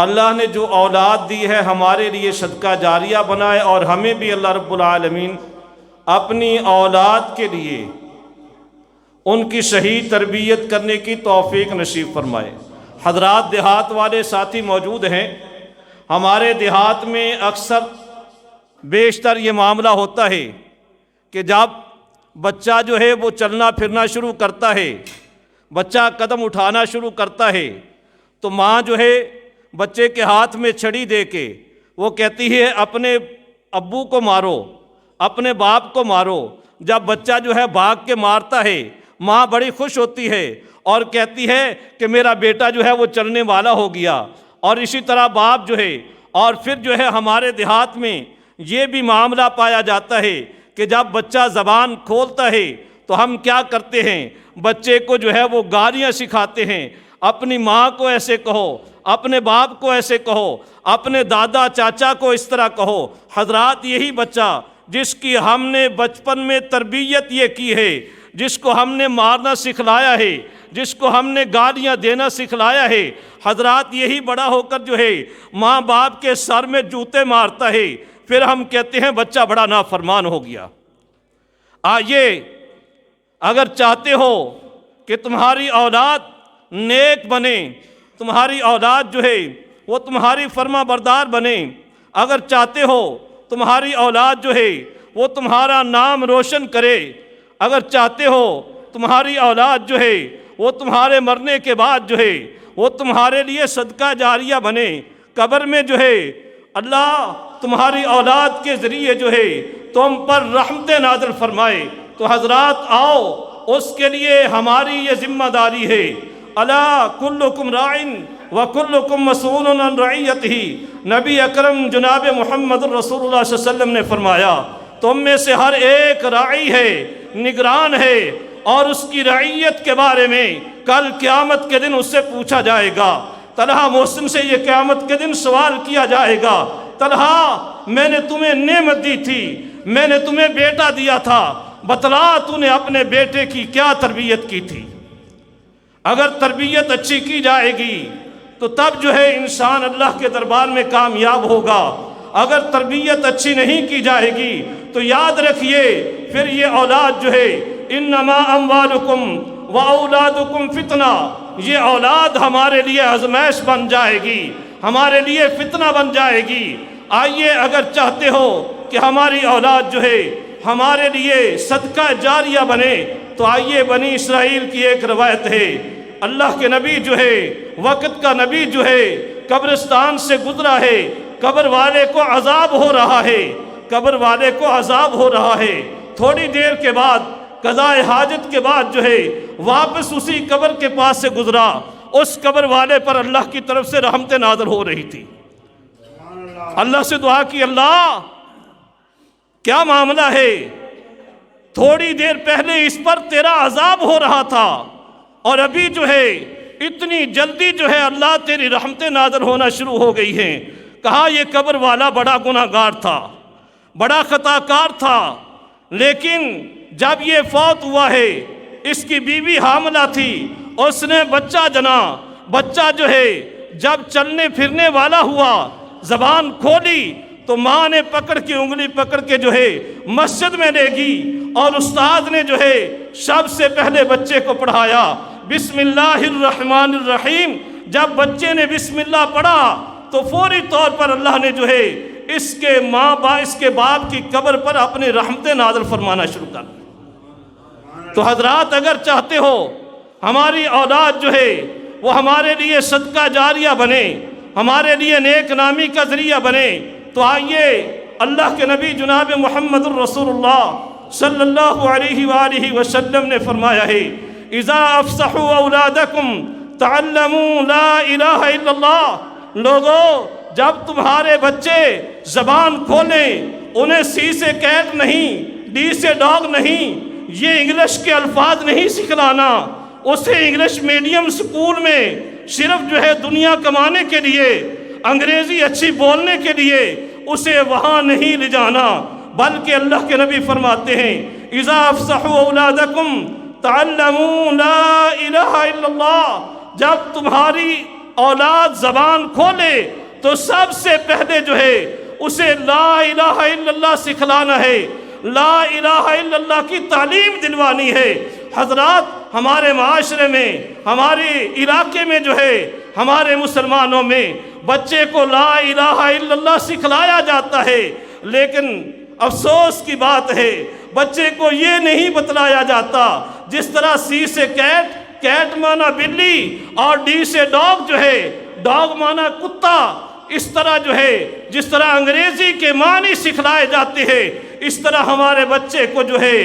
اللہ نے جو اولاد دی ہے ہمارے لیے صدقہ جاریہ بنائے، اور ہمیں بھی اللہ رب العالمین اپنی اولاد کے لیے ان کی صحیح تربیت کرنے کی توفیق نصیب فرمائے۔ حضرات دیہات والے ساتھی موجود ہیں، ہمارے دیہات میں اکثر بیشتر یہ معاملہ ہوتا ہے کہ جب بچہ جو ہے وہ چلنا پھرنا شروع کرتا ہے، بچہ قدم اٹھانا شروع کرتا ہے، تو ماں جو ہے بچے کے ہاتھ میں چھڑی دے کے وہ کہتی ہے اپنے ابو کو مارو، اپنے باپ کو مارو۔ جب بچہ جو ہے بھاگ کے مارتا ہے، ماں بڑی خوش ہوتی ہے اور کہتی ہے کہ میرا بیٹا جو ہے وہ چلنے والا ہو گیا۔ اور اسی طرح باپ جو ہے، اور پھر جو ہے ہمارے دیہات میں یہ بھی معاملہ پایا جاتا ہے کہ جب بچہ زبان کھولتا ہے تو ہم کیا کرتے ہیں، بچے کو جو ہے وہ گالیاں سکھاتے ہیں، اپنی ماں کو ایسے کہو، اپنے باپ کو ایسے کہو، اپنے دادا چاچا کو اس طرح کہو۔ حضرات یہی بچہ جس کی ہم نے بچپن میں تربیت یہ کی ہے، جس کو ہم نے مارنا سکھلایا ہے، جس کو ہم نے گالیاں دینا سکھلایا ہے، حضرات یہی بڑا ہو کر جو ہے ماں باپ کے سر میں جوتے مارتا ہے، پھر ہم کہتے ہیں بچہ بڑا نافرمان ہو گیا۔ آئیے، اگر چاہتے ہو کہ تمہاری اولاد نیک بنے، تمہاری اولاد جو ہے وہ تمہاری فرما بردار بنے، اگر چاہتے ہو تمہاری اولاد جو ہے وہ تمہارا نام روشن کرے، اگر چاہتے ہو تمہاری اولاد جو ہے وہ تمہارے مرنے کے بعد جو ہے وہ تمہارے لیے صدقہ جاریہ بنے، قبر میں جو ہے اللہ تمہاری اولاد کے ذریعے جو ہے تم پر رحمت نازل فرمائے، تو حضرات آؤ، اس کے لیے ہماری یہ ذمہ داری ہے۔ الا کلکم راعٍ وکلکم مسئول عن رعیتہ، نبی اکرم جناب محمد رسول اللہ صلی اللہ علیہ وسلم نے فرمایا تم میں سے ہر ایک راعی ہے، نگران ہے، اور اس کی رعیت کے بارے میں کل قیامت کے دن اس سے پوچھا جائے گا۔ طلحہ محسن سے یہ قیامت کے دن سوال کیا جائے گا، طلحہ میں نے تمہیں نعمت دی تھی، میں نے تمہیں بیٹا دیا تھا، بتلا تو نے اپنے بیٹے کی کیا تربیت کی تھی۔ اگر تربیت اچھی کی جائے گی تو تب جو ہے انسان اللہ کے دربار میں کامیاب ہوگا، اگر تربیت اچھی نہیں کی جائے گی تو یاد رکھیے پھر یہ اولاد جو ہے انما اموالکم و اولادکم فتنہ، یہ اولاد ہمارے لیے آزمائش بن جائے گی، ہمارے لیے فتنہ بن جائے گی۔ آئیے، اگر چاہتے ہو کہ ہماری اولاد جو ہے ہمارے لیے صدقہ جاریہ بنے تو آئیے، بنی اسرائیل کی ایک روایت ہے، اللہ کے نبی جو ہے، وقت کا نبی جو ہے، قبرستان سے گزرا ہے، قبر والے کو عذاب ہو رہا ہے، قبر والے کو عذاب ہو رہا ہے، تھوڑی دیر کے بعد قضاء حاجت کے بعد جو ہے واپس اسی قبر کے پاس سے گزرا، اس قبر والے پر اللہ کی طرف سے رحمت نازل ہو رہی تھی۔ اللہ سے دعا کی، اللہ کیا معاملہ ہے، تھوڑی دیر پہلے اس پر تیرا عذاب ہو رہا تھا اور ابھی جو ہے اتنی جلدی جو ہے اللہ تیری رحمت نازل ہونا شروع ہو گئی ہیں۔ کہا یہ قبر والا بڑا گناہگار تھا، بڑا خطا کار تھا، لیکن جب یہ فوت ہوا ہے، اس کی بیوی حاملہ تھی، اس نے بچہ جنا، بچہ جو ہے جب چلنے پھرنے والا ہوا، زبان کھولی تو ماں نے پکڑ کے انگلی پکڑ کے جو ہے مسجد میں لے گی، اور استاد نے جو ہے سب سے پہلے بچے کو پڑھایا بسم اللہ الرحمن الرحیم۔ جب بچے نے بسم اللہ پڑھا تو فوری طور پر اللہ نے جو ہے اس کے باپ کی قبر پر اپنی رحمت نازل فرمانا شروع کر۔ تو حضرات اگر چاہتے ہو ہماری اولاد جو ہے وہ ہمارے لیے صدقہ جاریہ بنے، ہمارے لیے نیک نامی کا ذریعہ بنے، تو آئیے، اللہ کے نبی جناب محمد الرسول اللہ صلی اللہ علیہ وآلہ وسلم نے فرمایا ہے اذا افصحوا اولادکم تعلموا لا الہ الا اللہ۔ لوگوں، جب تمہارے بچے زبان کھولیں، انہیں سی سے کیٹ نہیں، ڈی سے ڈاگ نہیں، یہ انگلش کے الفاظ نہیں سکھلانا، اسے انگلش میڈیم سکول میں صرف جو ہے دنیا کمانے کے لیے، انگریزی اچھی بولنے کے لیے اسے وہاں نہیں لے جانا، بلکہ اللہ کے نبی فرماتے ہیں اذا افصحوا اولادکم تعلموا لا الہ الا اللہ۔ جب تمہاری اولاد زبان کھولے تو سب سے پہلے جو ہے اسے لا الہ الا اللہ سکھلانا ہے، لا الہ الا اللہ کی تعلیم دلوانی ہے۔ حضرات، ہمارے معاشرے میں، ہمارے علاقے میں جو ہے، ہمارے مسلمانوں میں بچے کو لا الہ الا اللہ سکھلایا جاتا ہے، لیکن افسوس کی بات ہے بچے کو یہ نہیں بتلایا جاتا جس طرح سی سے کیٹ، کیٹ مانا بلی، اور ڈی سے ڈاگ جو ہے، ڈاگ مانا کتا، اس طرح جو ہے جس طرح انگریزی کے معنی سکھلائے جاتے ہیں، اس طرح ہمارے بچے کو جو ہے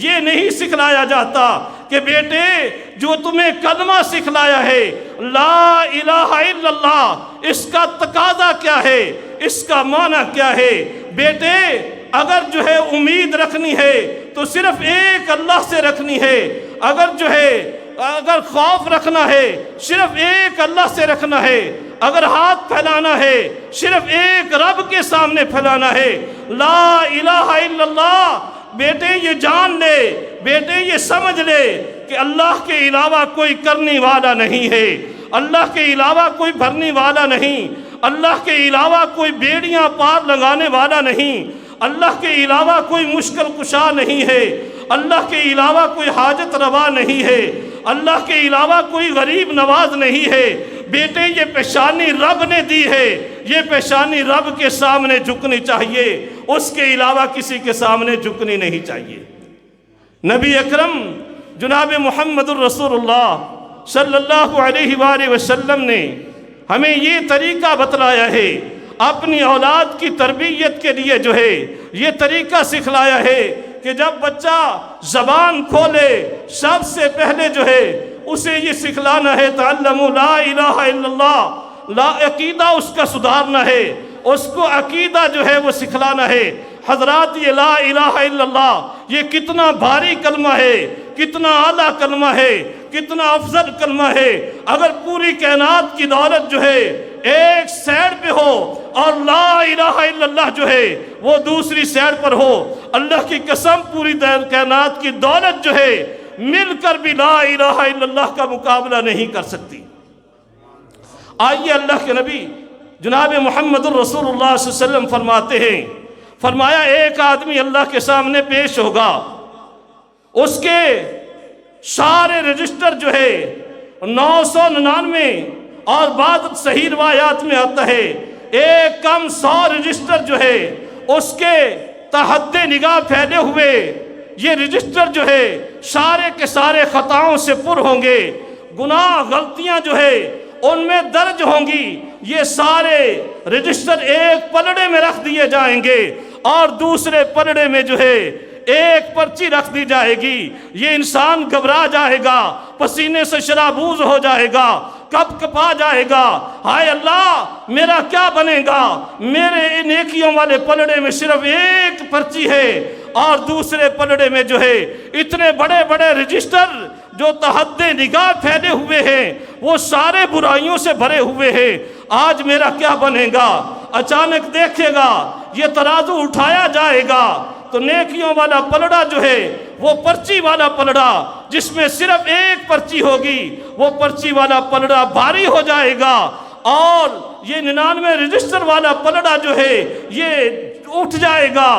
یہ نہیں سکھلایا جاتا کہ بیٹے جو تمہیں کلمہ سکھلایا ہے لا الہ الا اللہ، اس کا تقاضا کیا ہے، اس کا معنی کیا ہے۔ بیٹے اگر جو ہے امید رکھنی ہے تو صرف ایک اللہ سے رکھنی ہے، اگر خوف رکھنا ہے صرف ایک اللہ سے رکھنا ہے، اگر ہاتھ پھیلانا ہے صرف ایک رب کے سامنے پھیلانا ہے، لا الہ الا اللہ۔ بیٹے یہ جان لے، بیٹے یہ سمجھ لے کہ اللہ کے علاوہ کوئی کرنے والا نہیں ہے، اللہ کے علاوہ کوئی بھرنے والا نہیں، اللہ کے علاوہ کوئی بیڑیاں پار لگانے والا نہیں، اللہ کے علاوہ کوئی مشکل کشا نہیں ہے، اللہ کے علاوہ کوئی حاجت روا نہیں ہے، اللہ کے علاوہ کوئی غریب نواز نہیں ہے۔ بیٹے یہ پیشانی رب نے دی ہے، یہ پیشانی رب کے سامنے جھکنی چاہیے، اس کے علاوہ کسی کے سامنے جھکنی نہیں چاہیے۔ نبی اکرم جناب محمد الرسول اللہ صلی اللہ علیہ وآلہ وسلم نے ہمیں یہ طریقہ بتلایا ہے، اپنی اولاد کی تربیت کے لیے جو ہے یہ طریقہ سکھلایا ہے کہ جب بچہ زبان کھولے سب سے پہلے جو ہے اسے یہ سکھلانا ہے تعلموا لا الہ الا اللہ، لا عقیدہ اس کا سدھارنا ہے، اس کو عقیدہ جو ہے وہ سکھلانا ہے۔ حضرات یہ لا الہ الا اللہ یہ کتنا بھاری کلمہ ہے، کتنا اعلیٰ کلمہ ہے، کتنا افضل کلمہ ہے۔ اگر پوری کائنات کی دولت جو ہے ایک سائڈ پہ ہو اور لا الہ الا اللہ جو ہے وہ دوسری سائڈ پر ہو، اللہ کی قسم پوری کائنات کی دولت جو ہے مل کر بھی لا الہ الا اللہ کا مقابلہ نہیں کر سکتی۔ آئیے اللہ کے نبی جناب محمد الرسول اللہ صلی اللہ علیہ وسلم فرماتے ہیں، فرمایا ایک آدمی اللہ کے سامنے پیش ہوگا، اس کے سارے رجسٹر جو ہے 999 اور بعض صحیح روایات میں آتا ہے ایک کم 100 رجسٹر جو ہے اس کے تحت نگاہ پھیلے ہوئے، یہ رجسٹر جو ہے سارے کے سارے خطاؤں سے پر ہوں گے، گناہ غلطیاں جو ہے ان میں درج ہوں گی۔ یہ سارے رجسٹر ایک پلڑے میں رکھ دیے جائیں گے اور دوسرے پلڑے میں جو ہے ایک پرچی رکھ دی جائے گی۔ یہ انسان گھبرا جائے گا، پسینے سے شرابوز ہو جائے گا، کب کپا جائے گا، ہائے اللہ میرا کیا بنے گا، میرے نیکیوں والے پلڑے میں صرف ایک پرچی ہے اور دوسرے پلڑے میں جو ہے اتنے بڑے بڑے رجسٹر جو تحت نگاہ پھیلے ہوئے ہیں، وہ سارے برائیوں سے بھرے ہوئے ہیں۔ آج میرا کیا بنے گا؟ اچانک دیکھے گا یہ ترازو اٹھایا جائے گا تو نیکیوں والا پلڑا جو ہے وہ پرچی والا پلڑا جس میں صرف ایک پرچی ہوگی، وہ پرچی والا پلڑا بھاری ہو جائے گا، اور یہ 99 رجسٹر والا پلڑا جو ہے یہ اٹھ جائے گا،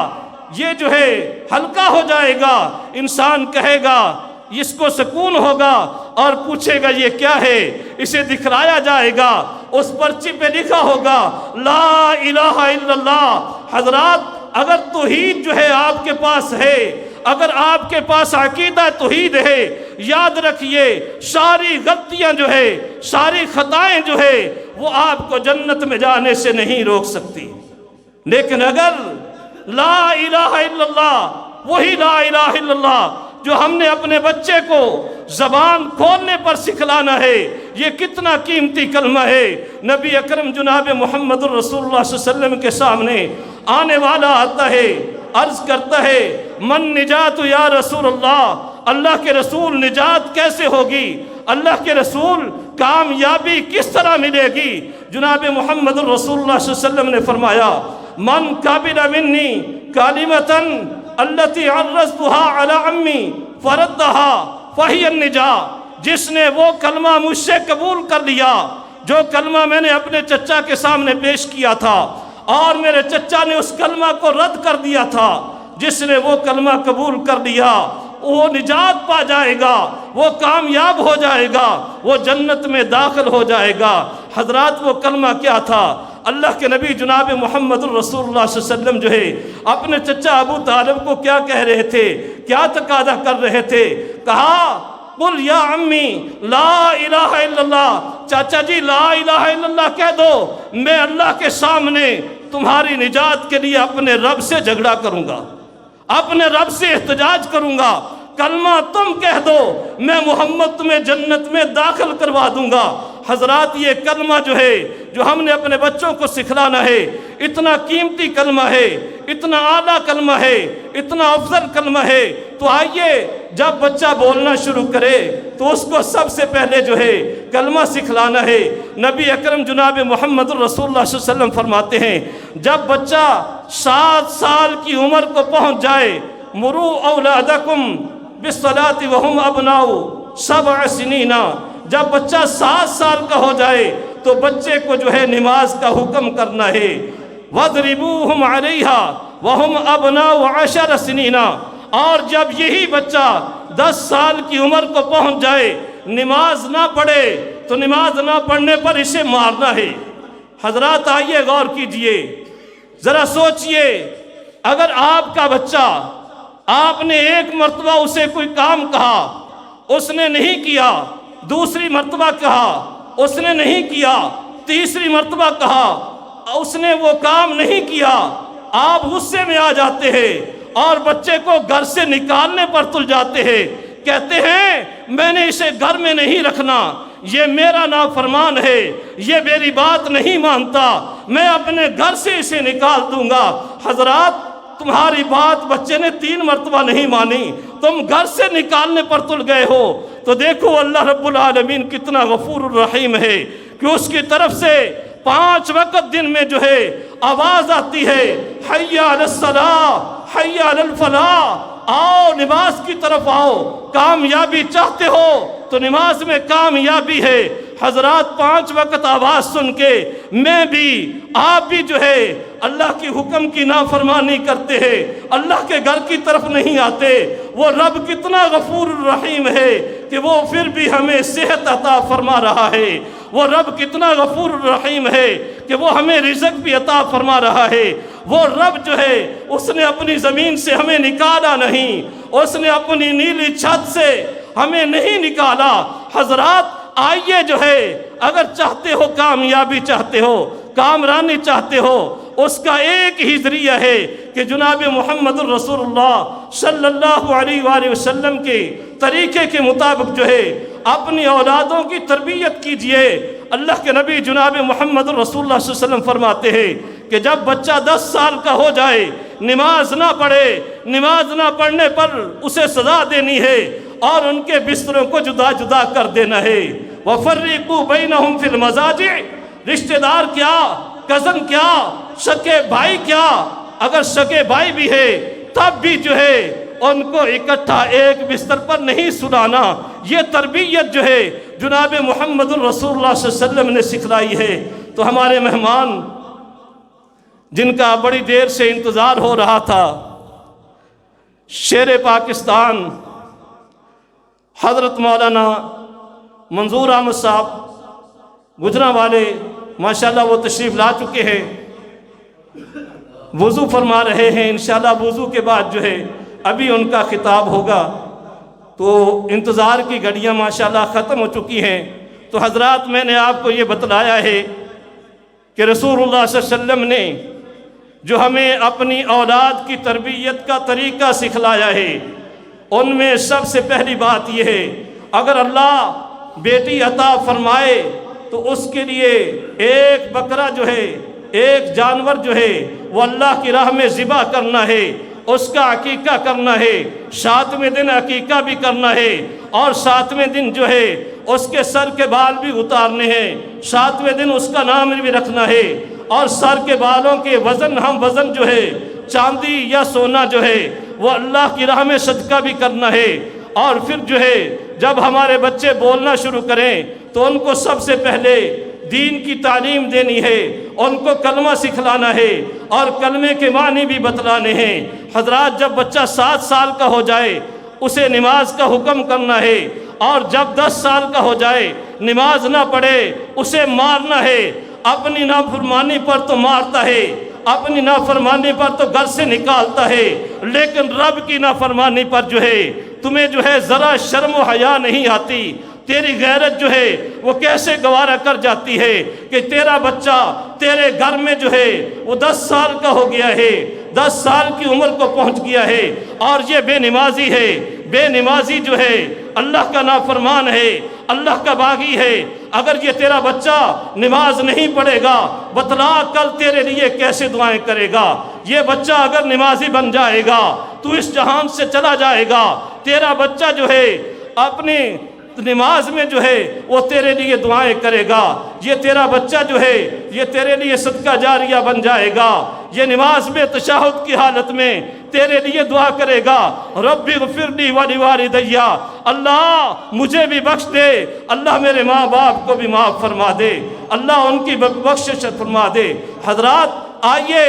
یہ جو ہے ہلکا ہو جائے گا۔ انسان کہے گا، اس کو سکون ہوگا اور پوچھے گا یہ کیا ہے، اسے دکھلایا جائے گا، اس پرچی پہ لکھا ہوگا لا الہ الا اللہ۔ حضرات اگر توحید جو ہے آپ کے پاس ہے، اگر آپ کے پاس عقیدہ توحید ہے، یاد رکھیے ساری غلطیاں جو ہے، ساری خطائیں جو ہے وہ آپ کو جنت میں جانے سے نہیں روک سکتی۔ لیکن اگر لا الہ الا اللہ، وہی لا الہ الا اللہ جو ہم نے اپنے بچے کو زبان کھولنے پر سکھلانا ہے، یہ کتنا قیمتی کلمہ ہے۔ نبی اکرم جناب محمد الرسول اللہ صلی اللہ علیہ وسلم کے سامنے آنے والا آتا ہے، عرض کرتا ہے من نجات یا رسول اللہ، اللہ کے رسول نجات کیسے ہوگی، اللہ کے رسول کامیابی کس طرح ملے گی؟ جناب محمد الرسول اللہ صلی اللہ علیہ وسلم نے فرمایا من قبل منی کلمۃ التی عرضتها علی امی فردها فہی النجاۃ، جس نے وہ کلمہ مجھ سے قبول کر لیا، جو کلمہ میں نے اپنے چچا کے سامنے پیش کیا تھا اور میرے چچا نے اس کلمہ کو رد کر دیا تھا، جس نے وہ کلمہ قبول کر لیا وہ نجات پا جائے گا، وہ کامیاب ہو جائے گا، وہ جنت میں داخل ہو جائے گا۔ حضرات وہ کلمہ کیا تھا؟ اللہ کے نبی جناب محمد الرسول اللہ صلی اللہ علیہ وسلم جو ہے اپنے چچا ابو طالب کو کیا کہہ رہے تھے، کیا تقاضا کر رہے تھے؟ کہا قل یا عمی لا الہ الا اللہ، چاچا جی لا الہ الا اللہ کہہ دو، میں اللہ کے سامنے تمہاری نجات کے لیے اپنے رب سے جھگڑا کروں گا، اپنے رب سے احتجاج کروں گا، کلمہ تم کہہ دو، میں محمد تمہیں جنت میں داخل کروا دوں گا۔ حضرات یہ کلمہ جو ہے جو ہم نے اپنے بچوں کو سکھلانا ہے، اتنا قیمتی کلمہ ہے، اتنا اعلیٰ کلمہ ہے، اتنا افضل کلمہ ہے، تو آئیے جب بچہ بولنا شروع کرے تو اس کو سب سے پہلے جو ہے کلمہ سکھلانا ہے۔ نبی اکرم جناب محمد الرسول اللہ صلی اللہ علیہ وسلم فرماتے ہیں جب بچہ 7 سال کی عمر کو پہنچ جائے، مرو اولادکم بالصلاۃ وہم ابناء 7 سنین، جب بچہ 7 سال کا ہو جائے تو بچے کو جو ہے نماز کا حکم کرنا ہے۔ وَاضْرِبُوهُمْ عَلَيْهَا وَهُمْ أَبْنَاءُ 10 سنین، اور جب یہی بچہ 10 سال کی عمر کو پہنچ جائے نماز نہ پڑھے تو نماز نہ پڑھنے پر اسے مارنا ہے۔ حضرات آئیے غور کیجئے، ذرا سوچئے، اگر آپ کا بچہ، آپ نے ایک مرتبہ اسے کوئی کام کہا، اس نے نہیں کیا، دوسری مرتبہ کہا، اس نے نہیں کیا، تیسری مرتبہ کہا، اس نے وہ کام نہیں کیا، آپ غصے میں آ جاتے ہیں اور بچے کو گھر سے نکالنے پر تل جاتے ہیں، کہتے ہیں میں نے اسے گھر میں نہیں رکھنا، یہ میرا نافرمان ہے، یہ میری بات نہیں مانتا، میں اپنے گھر سے اسے نکال دوں گا۔ حضرات تمہاری بات بچے نے 3 مرتبہ نہیں مانی، تم گھر سے نکالنے پر تل گئے ہو، تو دیکھو اللہ رب العالمین کتنا غفور الرحیم ہے کہ اس کی طرف سے 5 وقت دن میں جو ہے آواز آتی ہے، حی علی الصلاۃ حی علی الفلاح، آؤ نماز کی طرف آؤ، کامیابی چاہتے ہو تو نماز میں کامیابی ہے۔ حضرات 5 وقت آواز سن کے میں بھی آپ بھی جو ہے اللہ کی حکم کی نافرمانی کرتے ہیں، اللہ کے گھر کی طرف نہیں آتے۔ وہ رب کتنا غفور الرحیم ہے کہ وہ پھر بھی ہمیں صحت عطا فرما رہا ہے، وہ رب کتنا غفور الرحیم ہے کہ وہ ہمیں رزق بھی عطا فرما رہا ہے۔ وہ رب جو ہے اس نے اپنی زمین سے ہمیں نکالا نہیں، اس نے اپنی نیلی چھت سے ہمیں نہیں نکالا۔ حضرات آئیے جو ہے اگر چاہتے ہو کامیابی چاہتے ہو، کامرانی چاہتے ہو، اس کا ایک ہی ذریعہ ہے کہ جناب محمد الرسول اللہ صلی اللہ علیہ وآلہ وسلم کے طریقے کے مطابق جو ہے اپنی اولادوں کی تربیت کیجئے۔ اللہ کے نبی جناب محمد الرسول اللہ صلی اللہ علیہ وسلم فرماتے ہیں کہ جب بچہ 10 سال کا ہو جائے نماز نہ پڑھے، نماز نہ پڑھنے پر اسے سزا دینی ہے اور ان کے بستروں کو جدا جدا کر دینا ہے۔ وَفَرِّقُوا بَيْنَهُمْ فِي الْمَضَاجِعِ، رشتہ دار کیا، کزن کیا، شکے بھائی کیا، اگر شکے بھائی بھی ہے تب بھی جو ہے ان کو اکٹھا ایک بستر پر نہیں سلانا۔ یہ تربیت جو ہے جناب محمد الرسول اللہ صلی اللہ علیہ وسلم نے سکھلائی ہے۔ تو ہمارے مہمان جن کا بڑی دیر سے انتظار ہو رہا تھا، شیر پاکستان حضرت مولانا منظور احمد صاحب گجرانوالے، ماشاءاللہ وہ تشریف لا چکے ہیں، وضو فرما رہے ہیں۔ انشاءاللہ وضو کے بعد جو ہے ابھی ان کا خطاب ہوگا، تو انتظار کی گھڑیاں ماشاءاللہ ختم ہو چکی ہیں۔ تو حضرات میں نے آپ کو یہ بتلایا ہے کہ رسول اللہ صلی اللہ علیہ وسلم نے جو ہمیں اپنی اولاد کی تربیت کا طریقہ سکھلایا ہے، ان میں سب سے پہلی بات یہ ہے اگر اللہ بیٹی عطا فرمائے تو اس کے لیے ایک بکرا جو ہے، ایک جانور جو ہے وہ اللہ کی راہ میں ذبح کرنا ہے، اس کا عقیقہ کرنا ہے، 7ویں دن عقیقہ بھی کرنا ہے، اور 7ویں دن جو ہے اس کے سر کے بال بھی اتارنے ہیں، 7ویں دن اس کا نام بھی رکھنا ہے، اور سر کے بالوں کے وزن ہم وزن جو ہے چاندی یا سونا جو ہے وہ اللہ کی راہ میں صدقہ بھی کرنا ہے۔ اور پھر جو ہے جب ہمارے بچے بولنا شروع کریں تو ان کو سب سے پہلے دین کی تعلیم دینی ہے، ان کو کلمہ سکھلانا ہے اور کلمے کے معنی بھی بتلانے ہیں۔ حضرات، جب بچہ 7 سال کا ہو جائے اسے نماز کا حکم کرنا ہے، اور جب 10 سال کا ہو جائے نماز نہ پڑھے اسے مارنا ہے۔ اپنی نافرمانی پر تو مارتا ہے، اپنی نافرمانی پر تو گھر سے نکالتا ہے، لیکن رب کی نافرمانی پر جو ہے تمہیں جو ہے ذرا شرم و حیا نہیں آتی۔ تیری غیرت جو ہے وہ کیسے گوارا کر جاتی ہے کہ تیرا بچہ تیرے گھر میں جو ہے وہ 10 سال کا ہو گیا ہے، 10 سال کی عمر کو پہنچ گیا ہے، اور یہ بے نمازی ہے۔ بے نمازی جو ہے اللہ کا نافرمان ہے، اللہ کا باغی ہے۔ اگر یہ تیرا بچہ نماز نہیں پڑھے گا، بتلا کل تیرے لیے کیسے دعائیں کرے گا۔ یہ بچہ اگر نمازی بن جائے گا تو اس جہان سے چلا جائے گا۔ تیرا بچہ جو ہے اپنی نماز میں جو ہے وہ تیرے لیے دعائیں کرے گا۔ یہ تیرا بچہ جو ہے یہ تیرے لیے صدقہ جاریہ بن جائے گا۔ یہ نماز میں تشہد کی حالت میں تیرے لیے دعا کرے گا، رب اغفر لی ولوالدی، اللہ مجھے بھی بخش دے، اللہ میرے ماں باپ کو بھی معاف فرما دے، اللہ ان کی بخشش فرما دے۔ حضرات آئیے،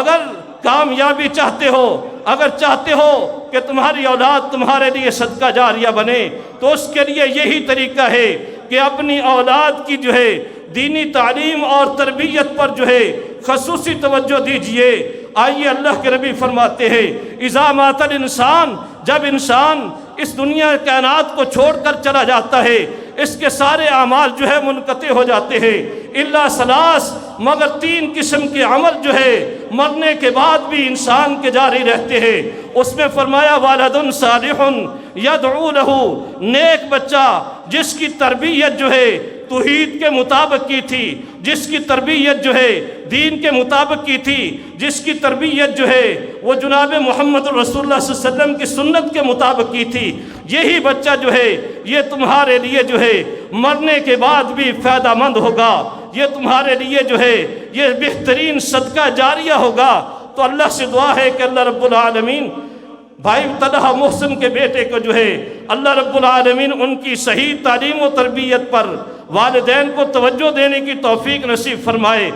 اگر کامیابی چاہتے ہو، اگر چاہتے ہو کہ تمہاری اولاد تمہارے لیے صدقہ جاریہ بنے، تو اس کے لیے یہی طریقہ ہے کہ اپنی اولاد کی جو ہے دینی تعلیم اور تربیت پر جو ہے خصوصی توجہ دیجئے۔ آئیے، اللہ کے نبی فرماتے ہیں اذا مات الانسان، جب انسان اس دنیا کائنات کو چھوڑ کر چلا جاتا ہے اس کے سارے اعمال جو ہے منقطع ہو جاتے ہیں، الا ثلاث، مگر 3 قسم کے عمل جو ہے مرنے کے بعد بھی انسان کے جاری رہتے ہیں۔ اس میں فرمایا والد صالح یدعو لہ، نیک بچہ جس کی تربیت جو ہے توحید کے مطابق کی تھی، جس کی تربیت جو ہے دین کے مطابق کی تھی، جس کی تربیت جو ہے وہ جناب محمد رسول اللہ صلی اللہ علیہ وسلم کی سنت کے مطابق کی تھی، یہی بچہ جو ہے یہ تمہارے لیے جو ہے مرنے کے بعد بھی فائدہ مند ہوگا، یہ تمہارے لیے جو ہے یہ بہترین صدقہ جاریہ ہوگا۔ تو اللہ سے دعا ہے کہ اللہ رب العالمین بھائی طلحہ محسن کے بیٹے کو جو ہے اللہ رب العالمین ان کی صحیح تعلیم و تربیت پر والدین کو توجہ دینے کی توفیق نصیب فرمائے۔